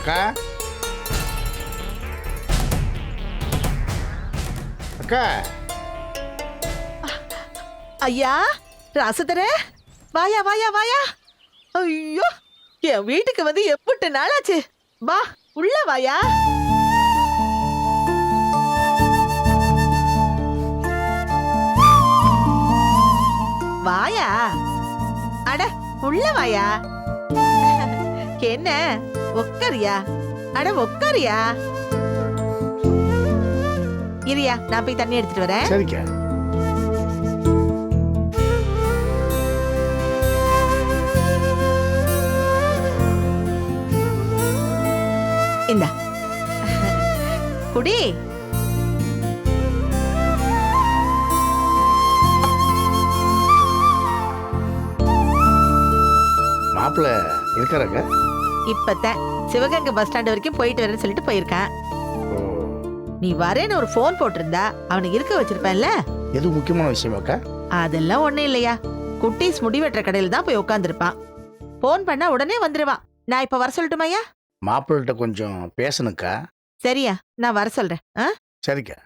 அக்கா அக்கா. ஐயா ராசதர, வாயா வாயா வாயா. ஐயோ, என் வீட்டுக்கு வந்து எப்பிட்டு நாளாச்சு. வா உள்ள வாயா. வாயா, அட உள்ள வாயா. என்ன உக்காரியா? அட உக்காரியா. இரியா, நான் போய் தண்ணி எடுத்துட்டு வரேன். சரிக்கா. இந்தா குடி. மாப்பிள்ள இருக்காரங்க? இப்பத்தான் சிவகங்கை பஸ் ஸ்டாண்ட் வரைக்கும் போயிட்டு வரேன்னு சொல்லிட்டு போயிருக்கான். நீ வரேன்னு ஒரு போன் போட்டிருந்தா அவனுக்கு இருக்க வச்சிருப்பேன்ல. எது முக்கியமான விஷயமாக்கா? அதெல்லாம் ஒண்ணும் இல்லையா, குட்டீஸ் முடி வெட்டுற கடையில தான் போய் உட்காந்துருப்பான். போன் பண்ணா உடனே வந்துருவான். நான் இப்ப வர சொல்லட்டுமாயா? மாப்பிள்கிட்ட கொஞ்சம் பேசணுக்கா. சரியா, நான் வர சொல்றேன். சரிக்கா.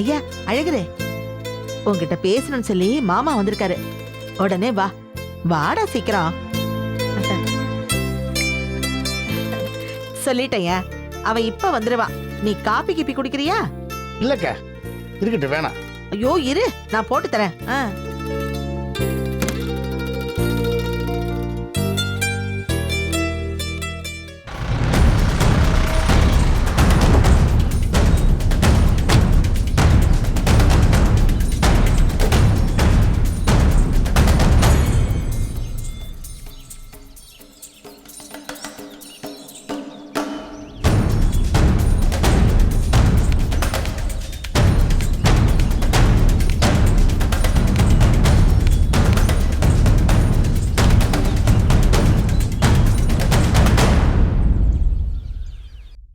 ஐயா அழகுரே, உங்ககிட்ட பேசணும்னு சொல்லி மாமா வந்திருக்காரு. உடனே வா. வாடா சீக்கிரம். சொல்லிட்டேயா, அவன் இப்ப வந்துருவான். நீ காபி கிப்பி குடிக்கிறியா? இல்லக்கா, இருக்கட்டும், வேணாம். ஐயோ இரு, நான் போட்டு தரேன்.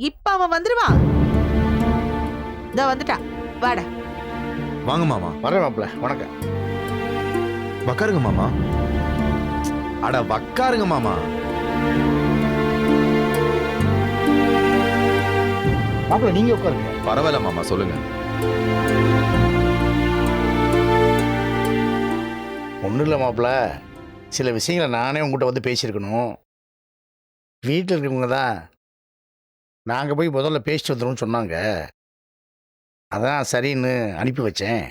இப்ப அவன் வந்துருவான். இதோ வந்துட்டான். வாடா. வாங்க மாமா. வரேன் மாப்பிள்ள. வணக்கம். உக்காருங்க மாமா. அட உக்காருங்க மாமா. மாப்பிள்ள நீங்க உட்காருங்க. பரவாயில்ல மாமா, சொல்லுங்க. ஒன்றும் இல்லை மாப்பிள்ள, சில விஷயங்களை நானே உங்கள்கிட்ட வந்து பேசியிருக்கணும். வீட்டில் இருக்கவங்க தான் நாங்கள் போய் முதல்ல பேசிட்டு வந்துடும்னு சொன்னாங்க. அதான் சரின்னு அனுப்பி வச்சேன்.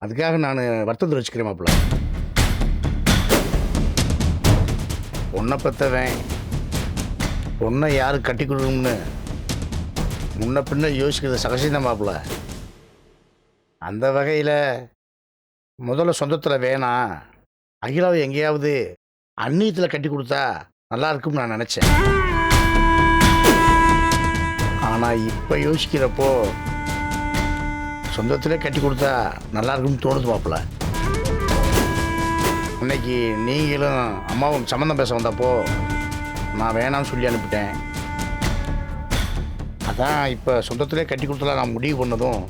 அதுக்காக நான் வருத்தம் தெரிவிச்சுக்கிறேன் மாப்பிள்ள. பொண்ணை பெற்றவன் பொண்ணை யாரு கட்டி கொடுக்கணும்னு முன்ன பின்ன யோசிக்கிறது சகஜம்தான் மாப்பிள்ள. அந்த வகையில் முதல்ல சொந்தத்தில் வேணாம், அகிலாவை எங்கேயாவது அந்நியத்தில் கட்டி கொடுத்தா நல்லா இருக்கும்னு நான் நினச்சேன். ஆனால் இப்போ யோசிக்கிறப்போ சொந்தத்திலே கட்டி கொடுத்தா நல்லா இருக்கும்னு தோணுது மாப்பிள்ள. இன்னைக்கு நீங்களும் அம்மாவும் சம்மந்தம் பேச வந்தப்போ நான் வேணாம்னு சொல்லி அனுப்பிட்டேன். அதான் இப்போ சொந்தத்திலே கட்டி கொடுத்தலாம் நான் முடிவு பண்ணதும்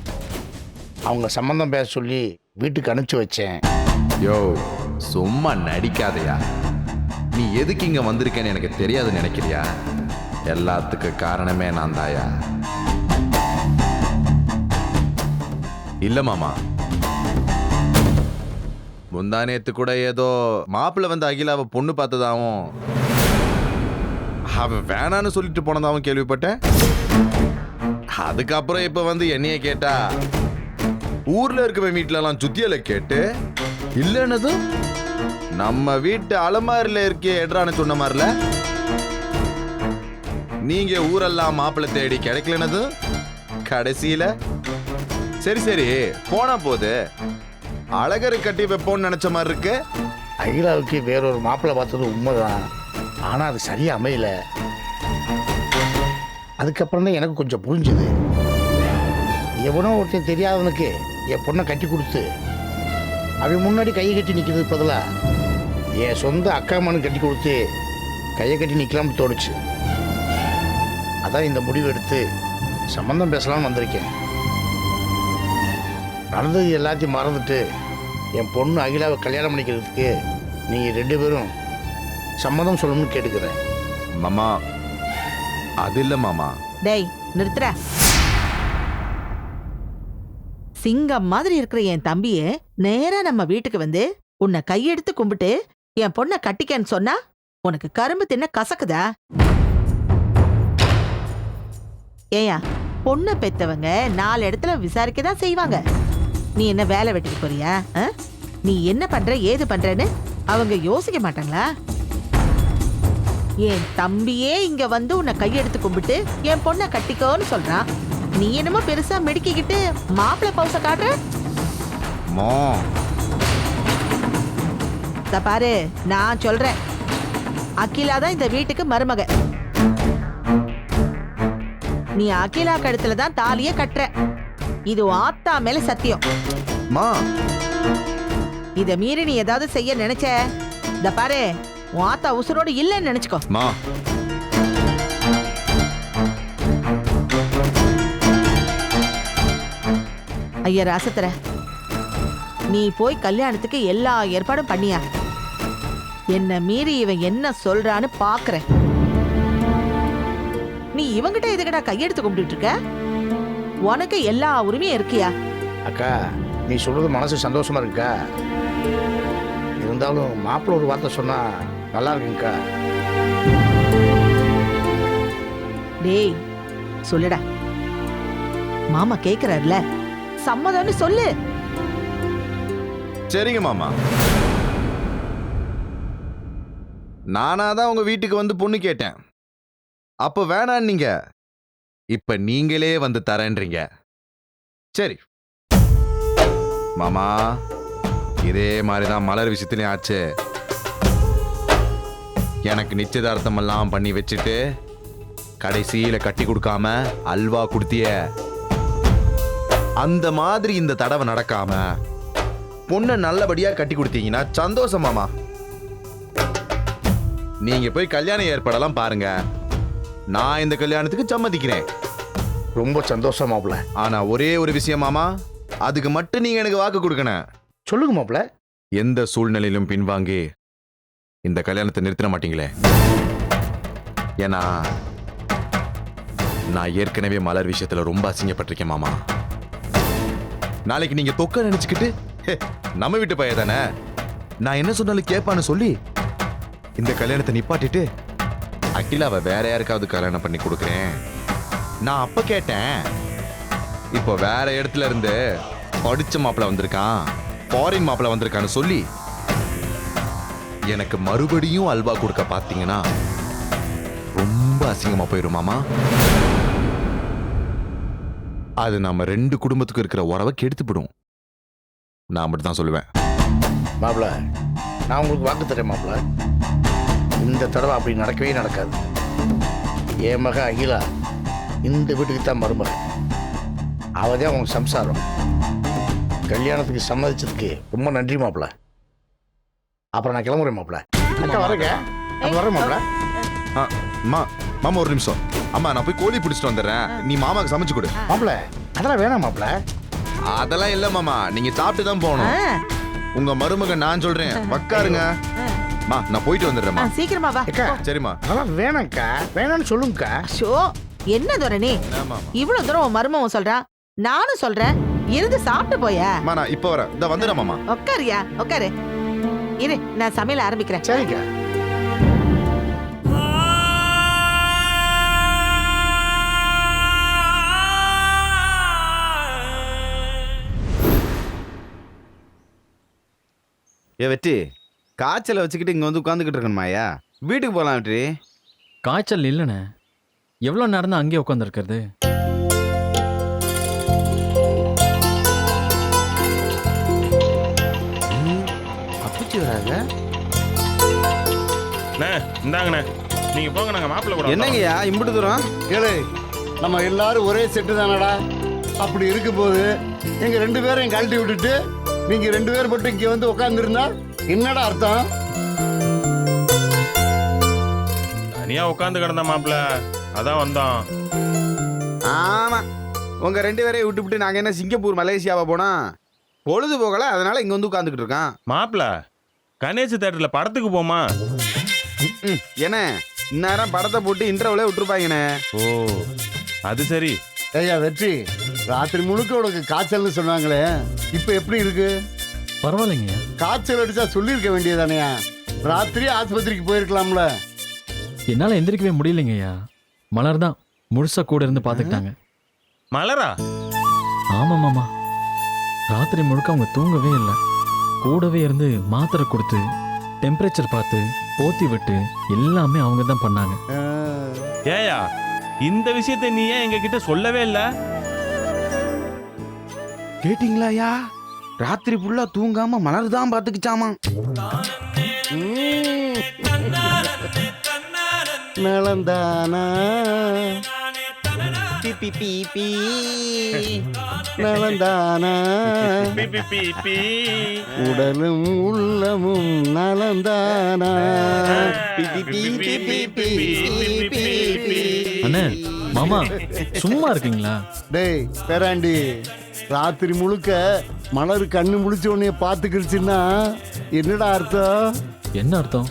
அவங்க சம்மந்தம் பேச சொல்லி வீட்டுக்கு அனுப்பிச்சி வச்சேன். யோ சும்மா நடிக்காதையா. நீ எதுக்கு இங்கே வந்திருக்கேன்னு எனக்கு தெரியாதுன்னு நினைக்கிறியா? எல்லாத்துக்கு காரணமே நான் தாயா. இல்ல மாமா, முந்தானேத்து கூட ஏதோ மாப்பிள்ள வந்து அகிலாவை பொண்ணு பார்த்ததாவும் அவ வேணான்னு சொல்லிட்டு போனதாவும் கேள்விப்பட்டேன். அதுக்கப்புறம் இப்ப வந்து என்னைய கேட்டா ஊர்ல இருக்கிற வீட்டுல எல்லாம் சுத்தியலை கேட்டு இல்லைன்னது நம்ம வீட்டு அலமாரில இருக்க எட்ரான்னு சொன்ன மாதிரில நீங்க ஊரெல்லாம் மாப்பிள்ளை தேடி கிடைக்கலனது கடைசியில சரி சரி போனா போது அழகரை கட்டி வைப்போம்னு நினைச்ச மாதிரி இருக்கு. அகிலாவுக்கு வேறொரு மாப்பிள்ளை பார்த்தது உண்மைதான், ஆனா அது சரியா அமையல. அதுக்கப்புறம் தான் எனக்கு கொஞ்சம் புரிஞ்சுது. எவனோ ஒருத்தன் தெரியாதவனுக்கு என் பொண்ணை கட்டி கொடுத்து அவன் முன்னாடி கையை கட்டி நிற்கிறது பதிலா என் சொந்த அக்கா மனு கட்டி கொடுத்து கையை கட்டி நிற்கலாம்னு தோணுச்சு. அதான் இந்த முடிவு எடுத்து சம்பந்தம் பேசலாம்னு வந்திருக்கேன். நடந்தது எல்லாத்தையும் மறந்துட்டு என் பொண்ணு அகிலாவை கல்யாணம் பண்ணிக்கிறதுக்கு நீங்கள் 2 பேரும் சம்மதம் சொல்லணும்னு கேட்டுக்கிறேன். மாமா அது இல்ல மாமா. டேய் நிறுத்துற. சிங்கம் மாதிரி இருக்கிற என் தம்பியே நேரா நம்ம வீட்டுக்கு வந்து உன்னை கையெடுத்து கும்பிட்டு என் பொண்ணை கட்டிக்கன்னு சொன்னா உனக்கு கரும்பு தின்ன கசக்குதா? ஏயா, பொண்ணை பெத்தவங்க 4 இடத்துல விசாரிக்கதான் செய்வாங்க. நீ என்ன வேலை வெட்டிட்டு போறியா? நீ என்ன பண்ற ஏது பண்றன்னு அவங்க யோசிக்க மாட்டாங்களா? என் தம்பியே இங்க வந்து உன்னை கையெடுத்து கும்பிட்டு என் பொண்ணை கட்டிக்கோன்னு சொல்றான். நீ என்னமோ பெருசா மிடுக்கிக்கிட்டு மாப்பிள்ளை பவுச காட்டுற. பாரு, நான் சொல்றேன், அகிலா தான் இந்த வீட்டுக்கு மருமக. நீ அகிலா கழுத்துல தான் தாலியே கட்டுற. இது ஆத்தா மேல சத்தியம். இத மீறி நீ ஏதாவது செய்ய நினைச்ச, இந்த பாரு, உன் ஆத்தா உசுரோடு இல்லைன்னு நினைச்சுக்கோ. ஐயா ராசத்தர, நீ போய் கல்யாணத்துக்கு எல்லா ஏற்பாடும் பண்ணியா? என்ன மீறி இவன் என்ன சொல்றான்னு பாக்குறேன். நீ இவங்கிட்ட எதுக்கடா கையெடுத்து கும்பிட்டு இருக்க? உனக்கு எல்லா உரிமையும் இருக்கியா? அக்கா, நீ சொல்றது மனசு சந்தோஷமா இருக்கா? இருந்தாலும் மாப்பிள்ள ஒரு வார்த்தை சொன்னா நல்லா இருக்குங்கக்கா. டேய் சொல்லுடா, மாமா கேக்குறாருல, சம்மதம்னு சொல்லு. சரிங்க மாமா. நானாதான் உங்க வீட்டுக்கு வந்து பொண்ணு கேட்டேன். அப்ப வேணான்னு நீங்க, இப்ப நீங்களே வந்து தரேன்றீங்க. சரி மாமா, இதே மாதிரிதான் மலர் விஷயத்திலே ஆச்சு. எனக்கு நிச்சயதார்த்தம் எல்லாம் பண்ணி வச்சுட்டு கடைசியில கட்டி கொடுக்காம அல்வா கொடுத்திய. அந்த மாதிரி இந்த தடவை நடக்காம பொண்ணை நல்லபடியா கட்டி கொடுத்தீங்கன்னா சந்தோஷம் மாமா. நீங்க போய் கல்யாண ஏற்பாடெல்லாம் பாருங்க. நான் இந்த கல்யாணத்துக்கு சம்மதிக்கிறேன். ரொம்ப சந்தோஷம் மாப்பிள்ள. ஆனா ஒரே ஒரு விஷயம் மாமா, அதுக்கு மட்டும் நீங்க எனக்கு வாக்கு கொடுக்கணும். சொல்லுங்க மாப்பிள்ள. எந்த சூழ்நிலையிலும் பின்வாங்கி இந்த கல்யாணத்தை நிறுத்த மாட்டீங்களே? ஏன்னா நான் ஏற்கனவே மலர் விஷயத்துல ரொம்ப அசிங்கப்பட்டிருக்கேன் மாமா. நாளைக்கு நீங்க தொக்க நினைச்சுக்கிட்டு நம்ம வீட்டு பையன் தானே, நான் என்ன சொன்னாலும் கேட்பான்னு சொல்லி இந்த கல்யாணத்தை நிப்பாட்டிட்டு அகிலாவை வேற யாருக்காவது கல்யாணம் பண்ணி கொடுக்குறேன். நான் அப்ப கேட்டேன், இப்போ வேற இடத்துல இருந்து படிச்ச மாப்பிள்ள வந்திருக்கான், ஃபாரின் மாப்பிள்ள வந்திருக்கான்னு சொல்லி எனக்கு மறுபடியும் அல்வா கொடுக்க பாத்தீங்கன்னா ரொம்ப அசிங்கமா போயிரும் மாமா. அது நம்ம 2 குடும்பத்துக்கு இருக்கிற உறவை கெடுத்துப்படும். நான் மட்டும் தான் சொல்லுவேன். மாப்பிள்ள, நான் உங்களுக்கு வாக்கு தரேன் மாப்பிள்ள. இந்த தடவை அப்படி நடக்கவே நடக்காது. என் மக அகிலா இந்த வீட்டுக்கு தான் மருமக. அவதான் உங்க சம்சாரம். கல்யாணத்துக்கு சம்மதிச்சதுக்கு ரொம்ப நன்றி மாப்பிள்ள. அப்புறம் நான் கிளம்புறேன் மாப்பிள்ள. அக்கா வரேங்க. வரேன் மாப்பிள்ள. மாமா ஒரு நிமிஷம். அம்மா, நான் போய் கோழி பிடிச்சிட்டு வந்துடுறேன். நீ மாமாக்கு சமைச்சு கொடு. மாப்பிள்ள, அதெல்லாம் வேணாம் மாப்பிள்ள. அதெல்லாம் இல்ல மாமா, நீங்க சாப்பிட்டு தான் போகணும். உங்க மருமகன் நான் சொல்றேன், உட்காருங்க. மா, நான் போயிட்டு வந்துடுறேன். சீக்கிரமா வா. சரிம்மா. அதெல்லாம் வேணாம்க்கா, வேணாம்னு சொல்லுங்கக்கா. ஷோ, என்ன துரணி இவ்வளவு தூரம் உன் மருமவன் சொல்றான், நானும் சொல்றேன், இருந்து சாப்பிட்டு போயா. நான் இப்ப வரேன். இந்த வந்துடுறேன் மாமா. உட்காரியா, உட்காரு. இரு, நான் சமையல் ஆரம்பிக்கிறேன். சரிக்கா. வெற்றி, காய்ச்சலை வச்சுக்கிட்டு இங்கே வந்து உட்காந்துக்கிட்டு இருக்கணுமாயா? வீட்டுக்கு போகலாம் வெற்றி. காய்ச்சல் இல்லைண்ணே, எவ்வளோ நேரம் தான் அங்கேயே உட்காந்துருக்கிறது? அப்பிச்சு வராங்க. இந்தாங்கண்ணே, நீங்க போங்க, நாங்க மாப்பிள்ளை கூட என்னங்கய்யா இம்புட்டு தூரம்? கேளு, நம்ம எல்லாரும் ஒரே செட்டு தானடா. அப்படி இருக்கும் போது எங்க 2 பேரையும் கழட்டி விட்டுட்டு நீங்க 2 பேர் மட்டும் இங்க வந்து உட்காந்துருந்தா என்னடா அர்த்தம்? தனியா உட்காந்து கிடந்த மாப்பிள்ள, அதான் வந்தோம். ஆமா, உங்க 2 பேரையும் விட்டுவிட்டு நாங்க என்ன சிங்கப்பூர் மலேசியாவா போனோம்? பொழுது போகல, அதனால இங்க வந்து உட்காந்துக்கிட்டு இருக்கான். மாப்பிள கணேஷ் தேட்டர்ல படத்துக்கு போமா? என்ன இந்நேரம் படத்தை போட்டு இன்டர்வலே விட்டுருப்பாங்கண்ணே. ஓ அது சரி. ஐயா வெற்றி, ராத்திரி முழுக்க உனக்கு காய்ச்சல்னு சொன்னாங்களே, இப்போ எப்படி இருக்கு? பரவாயில்லைங்கய்யா. காய்ச்சல் அடிச்சா சொல்லியிருக்க வேண்டியதானேயா? ராத்திரி ஆஸ்பத்திரிக்கு போயிருக்கலாம்ல. என்னால எந்திரிக்கவே முடியலைங்கய்யா. மலர் தான் முழுசா கூட இருந்து பாத்துக்கிட்டாங்க. மலரா? ஆமா மாமா, ராத்திரி முழுக்க அவங்க தூங்கவே இல்லை. கூடவே இருந்து மாத்திரை கொடுத்து டெம்பரேச்சர் பார்த்து போத்தி விட்டு எல்லாமே அவங்க தான் பண்ணாங்க. ஏயா இந்த விஷயத்தை நீ ஏன் எங்க கிட்ட சொல்லவே இல்ல? கேட்டீங்களாயா? ராத்திரி ஃபுல்லா தூங்காம மலர் தான் பாத்துக்கிச்சாமா. நலந்தானா நலந்தானா உடலும் உள்ளமும் நலந்தானா. அண்ணே மாமா சும்மா இருக்கீங்களா? டேய் பேராண்டி, ராத்திரி முழுக்க மலர் கண்ணு முழிச்ச உடனே பாத்துக்கிடுச்சுன்னா என்னடா அர்த்தம்? என்ன அர்த்தம்?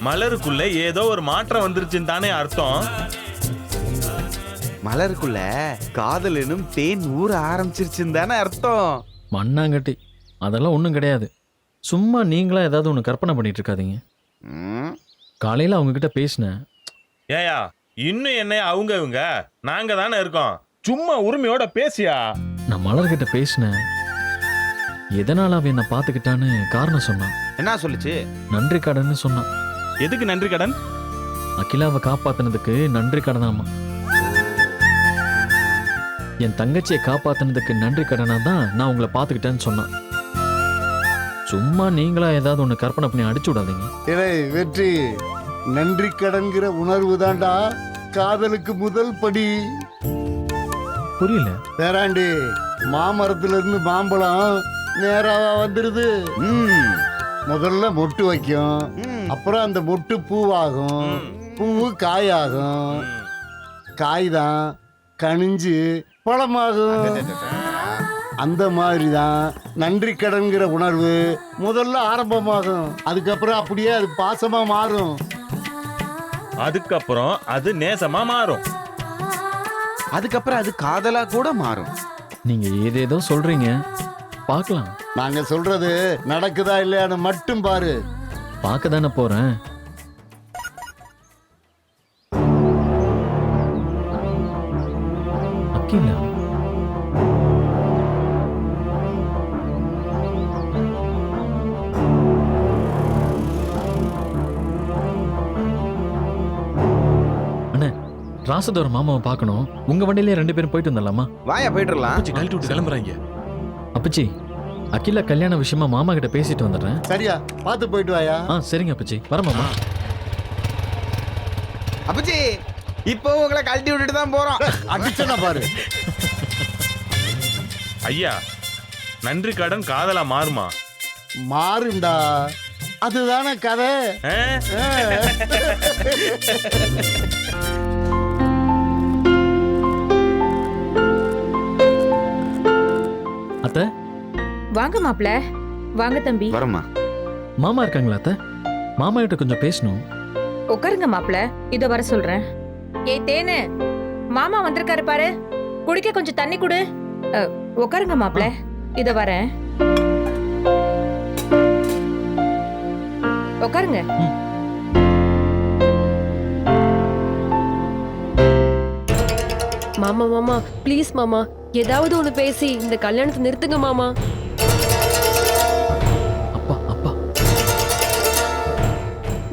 மலருக்குள்ள ஏதோ ஒரு மாற்றம் வந்துருச்சுன்னு தானே அர்த்தம். மலருக்குள்ள காதல் எனும் தேன் ஊற ஆரம்பிச்சிருச்சுன்னு தானே அர்த்தம். மண்ணாங்கட்டி அதெல்லாம் ஒன்றும் கிடையாது. சும்மா நீங்களா ஏதாவது ஒன்று கற்பனை பண்ணிட்டு இருக்காதீங்க. காலையில் அவங்க கிட்ட பேசினேன். ஏயா இன்னும் என்ன அவங்க இவங்க? நாங்க தானே இருக்கோம். சும்மா உரிமையோட பேசியா. நான் மலர்கிட்ட பேசினேன். எதனால அவ என்னை பார்த்துக்கிட்டான்னு காரணம் சொன்னான். என்ன சொல்லுச்சு? நன்றி கடன்னு சொன்னான். எதுக்கு நன்றி கடன்? அகிலாவை காப்பாத்தினதுக்கு நன்றி கடனாமா. என் தங்கச்சியை காப்பாத்தினதுக்கு நன்றி கடனா தான் நான் உங்களை பார்த்துக்கிட்டேன்னு சொன்னான். சும்மா நீங்களா ஏதாவது ஒன்று கற்பனை பண்ணி அடிச்சு விடாதீங்க. இறை வெற்றி, நன்றி கடன்கிற உணர்வு தாண்டா காதலுக்கு முதல் படி. புரியல. பேராண்டி, மாமரத்துல இருந்து மாம்பழம் நேராவா வந்துருது. முதல்ல மொட்டு வைக்கும், அப்புறம் அந்த மொட்டு பூவாகும், பூவு காயாகும், காய் தான் கனிஞ்சு பழமாகும். அந்த மாதிரி தான் நன்றி கடன்கிற உணர்வு முதல்ல ஆரம்பமாகும். அதுக்கப்புறம் அப்படியே அது பாசமா மாறும். அதுக்கப்புறம் அது நேசமா மாறும். அதுக்கப்புறம் அது காதலா கூட மாறும். நீங்க ஏதேதோ சொல்றீங்க, பார்க்கலாம். நாங்க சொல்றது நடக்குதா இல்லையான்னு மட்டும் பாரு. பார்க்க தானே போறேன். அகிலா அண்ணே, ராசதோர மாமாவை பார்க்கணும். உங்க வண்டியிலே 2 பேரும் போயிட்டு வந்துடலாமா? வாயா போயிட்டுலாம். கழட்டி விட்டு கிளம்புறாங்க. அப்பச்சி, அகிலா கல்யாண விஷயமா மாமா கிட்ட பேசிட்டு வந்துடுறேன். சரியா? பார்த்து போயிட்டு வாயா. சரிங்க அப்பச்சி, வரேன் மாமா. அப்பச்சி இப்போ உங்களை கழட்டி விட்டுட்டு தான் போறோம். அடிச்சனா பாரு. ஐயா நன்றி கடன் காதலா மாறுமா? மாறுண்டா, அதுதானே கதை. அத்தை, வாங்க மாப்ள, வாங்க தம்பி. வரமா. மாமா இருக்காங்களா அத்தை? மாமா கிட்ட கொஞ்சம் பேசணும். உட்காருங்க மாப்ள, இதோ வர சொல்றேன். ஏய் தேனு, மாமா வந்திருக்காரு பாரு, குடிக்க கொஞ்சம் தண்ணி குடு. உட்காருங்க மாப்ள, இதோ வரேன். உட்காருங்க. மாமா மாமா ப்ளீஸ் மாமா, ஏதாவது ஒண்ணு பேசி இந்த கல்யாணத்தை நிறுத்துங்க மாமா. அப்பா அப்பா.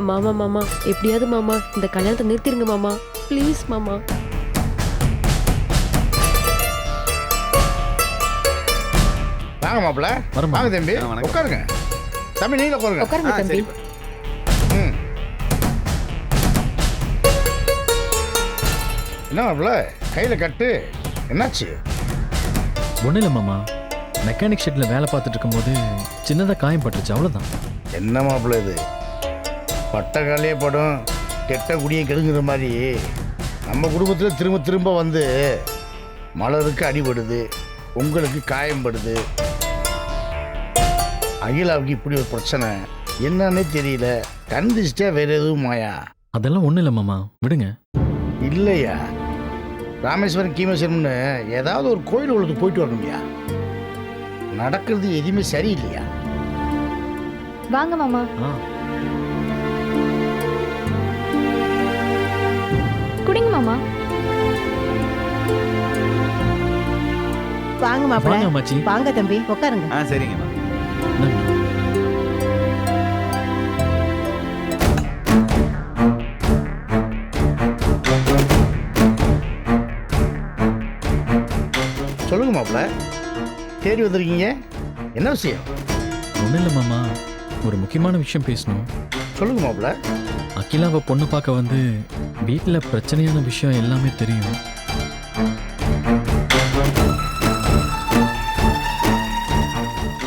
மாமா மாமா எப்படியாவது மாமா இந்த கல்யாணத்தை நிறுத்திருங்க மாமா, ப்ளீஸ் மாமா. வாங்க மாப்பிள்ள. வரமா. வாங்க தம்பி, வணக்கம். உட்காருங்க. தம்பி நீங்க உட்காருங்க. உட்காருங்க தம்பி. ம். என்ன மாப்பிள்ள, கையில கட்டு, என்னாச்சு? ஒன்றும் இல்லை மாமா, மெக்கானிக் ஷெட்ல வேலை பார்த்துட்டு இருக்கும்போது சின்னதாக காயம் பட்டுருச்சு, அவ்வளோதான். என்ன மாப்பிள்ள இது? பட்ட காலையே படம் கெட்ட குடியை கெடுங்கிற மாதிரி நம்ம குடும்பத்தில் திரும்ப திரும்ப வந்து மலருக்கு அடிபடுது, உங்களுக்கு காயம் படுது. அகிலாவுக்கு இப்படி ஒரு பிரச்சனை என்னன்னே தெரியல. கண் திருஷ்டியா வேற எதுவும் மாயா? அதெல்லாம் ஒன்றும் இல்லை மாமா, விடுங்க. இல்லையா, ராமேஸ்வரம் கீமேஸ்வரம்னு ஏதாவது ஒரு கோயில் உள்ளது போயிட்டு வரணும்யா. நடக்கிறது எதுவுமே சரியில்லையா? வாங்க மாமா. ஆ குடிங்க மாமா. வாங்க மாப்பிள்ள. வாங்க அம்மாச்சி. வாங்க தம்பி, உட்காருங்க. ஆ சரிங்கம்மா. இந்தாங்க. சொல்லுங்க மாப்பிள்ள, தேடி வந்திருக்கீங்க, என்ன விஷயம்? ஒன்றும் இல்லை மாமா, ஒரு முக்கியமான விஷயம் பேசணும். சொல்லுங்க மாப்பிள்ள. அகிலாவை பொண்ணு பார்க்க வந்து வீட்டில் பிரச்சனையான விஷயம் எல்லாமே தெரியும்.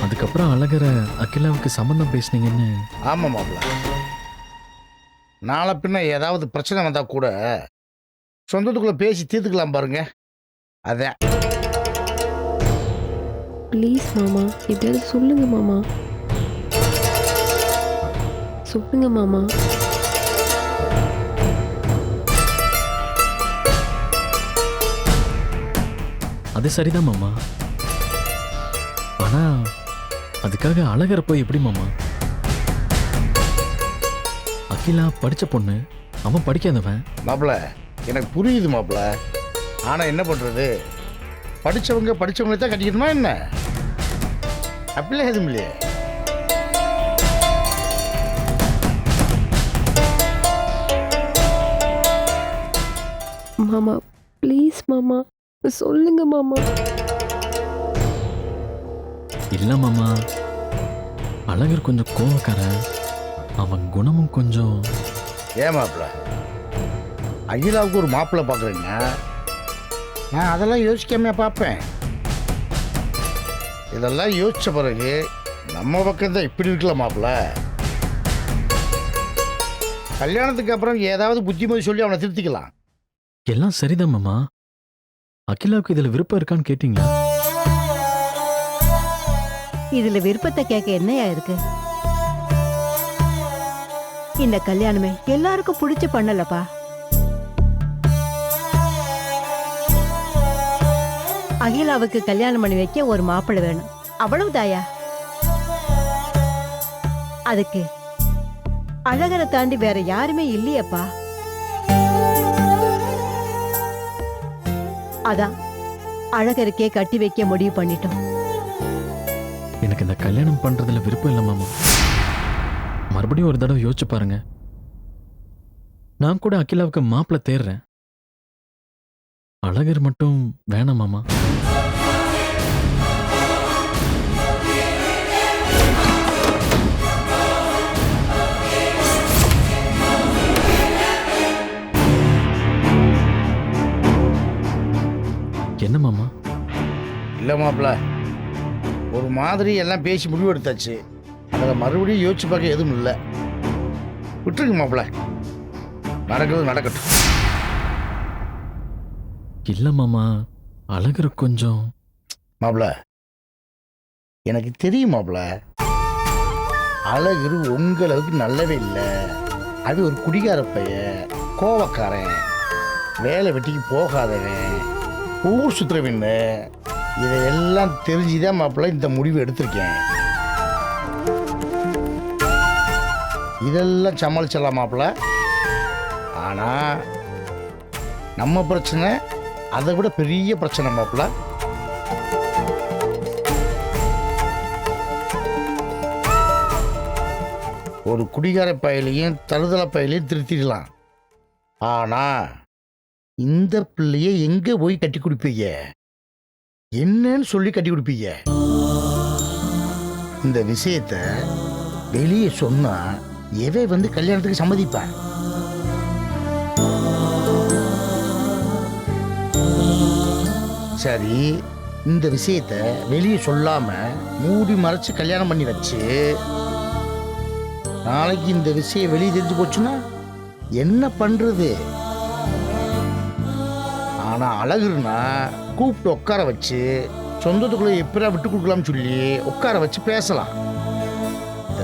அதுக்கப்புறம் அழகரை அகிலாவுக்கு சம்மந்தம் பேசுனீங்கன்னு. ஆமாம் மாப்பிள்ள, நாளை பின்ன ஏதாவது பிரச்சனை வந்தால் கூட சொந்தத்துக்குள்ளே பேசி தீர்த்துக்கலாம் பாருங்க. அதான். ப்ளீஸ் மாமா, எப்படியாவது சொல்லுங்க மாமா. சொல்லுங்க மாமா. அது சரிதான் மாமா, ஆனா அதுக்காக அழகரை போய் எப்படி மாமா? அகிலா படிச்ச பொண்ணு, அவன் படிக்காதவன். மாப்பிள்ள எனக்கு புரியுது மாப்பிள்ள, ஆனால் என்ன பண்ணுறது, படித்தவங்களே தான் கட்டிக்கணுமா என்ன? அப்படிலாம் எதுவும் இல்லையே. மாமா ப்ளீஸ் மாமா, சொல்லுங்க மாமா. இல்ல மாமா, அழகர் கொஞ்சம் கோவக்காரன், அவன் குணமும் கொஞ்சம். ஏன் மாப்பிள்ள, அகிலாவுக்கு ஒரு மாப்பிள்ளை பார்க்குறீங்க, நான் அதெல்லாம் யோசிக்காமையா பார்ப்பேன். இதெல்லாம் யோசிச்ச பிறகு நம்ம பக்கம் தான் இப்படி இருக்கல மாப்பிள்ள. கல்யாணத்துக்கு அப்புறம் ஏதாவது புத்திமதி சொல்லி அவனை திருத்திக்கலாம். எல்லாம் சரிதான் மாமா, அகிலாவுக்கு இதுல விருப்பம் இருக்கான்னு கேட்டீங்களா? இதுல விருப்பத்தை கேட்க என்னையா இருக்கு? இந்த கல்யாணமே எல்லாருக்கும் பிடிச்சு பண்ணலப்பா. அகிலாவுக்கு கல்யாணம் பண்ணி வைக்க ஒரு மாப்பிள்ளை வேணும், அவ்வளவுதாயா. அதுக்கு அழகரை தாண்டி வேற யாருமே இல்லையப்பா. அதான் அழகருக்கே கட்டி வைக்க முடிவு பண்ணிட்டோம். எனக்கு இந்த கல்யாணம் பண்றதுல விருப்பம் இல்லை மாமா. மறுபடியும் ஒரு தடவை யோசிச்சு பாருங்க. நான் கூட அகிலாவுக்கு மாப்பிள்ளை தேடுறேன், அழகர் மட்டும் வேணாம் மாமா. என்ன மாமா? இல்லை மாப்பிள்ள, ஒரு மாதிரி எல்லாம் பேசி முடிவு எடுத்தாச்சு, அதில் மறுபடியும் யோசிச்சு பார்க்க எதுவும் இல்லை. விட்டுருங்க மாப்பிள்ள, நடக்கிறது நடக்கட்டும். இல்ல மாமா, அழகர் கொஞ்சம். மாப்பிள்ள எனக்கு தெரியும் மாப்பிள்ள, அழகர் உங்களவுக்கு நல்லவே இல்லை. அது ஒரு குடிகார பையன், கோவக்காரன், வேலை வெட்டிக்கு போகாதவன், ஊர் சுற்றுறவின்னு. இதையெல்லாம் தெரிஞ்சுதான் மாப்பிள்ள இந்த முடிவு எடுத்திருக்கேன். இதெல்லாம் சமாளிச்சிடலாம் மாப்பிள்ள. ஆனால் நம்ம பிரச்சனை அதை விட பெரிய பிரச்சனை மாப்பிள்ள. ஒரு குடிகார பயலையும் தருதலை பயலையும் திருத்திடலாம், ஆனால் இந்த பிள்ளைய எங்கே போய் கட்டி கொடுப்பீங்க, என்னன்னு சொல்லி கட்டி கொடுப்பீங்க? இந்த விஷயத்த வெளியே சொன்னா எவை வந்து கல்யாணத்துக்கு சம்மதிப்பேன்? சரி, இந்த விஷயத்த வெளியே சொல்லாம மூடி மறைச்சு கல்யாணம் பண்ணி வச்சு நாளைக்கு இந்த விஷயம் வெளியே தெரிஞ்சு போச்சுன்னா என்ன பண்றது? ஆனா அழகுனா கூப்பிட்டு உட்கார வச்சு சொந்தத்துக்குள்ள எப்படா விட்டு கொடுக்கலாம்னு சொல்லி உட்கார வச்சு பேசலாம்.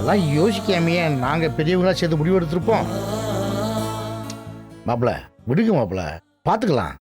அதெல்லாம் யோசிக்காமையே நாங்கள் பெரியவங்களா சேர்த்து முடிவு எடுத்திருப்போம். மாப்பிள்ள விடுங்க மாப்பிள்ள, பார்த்துக்கலாம்.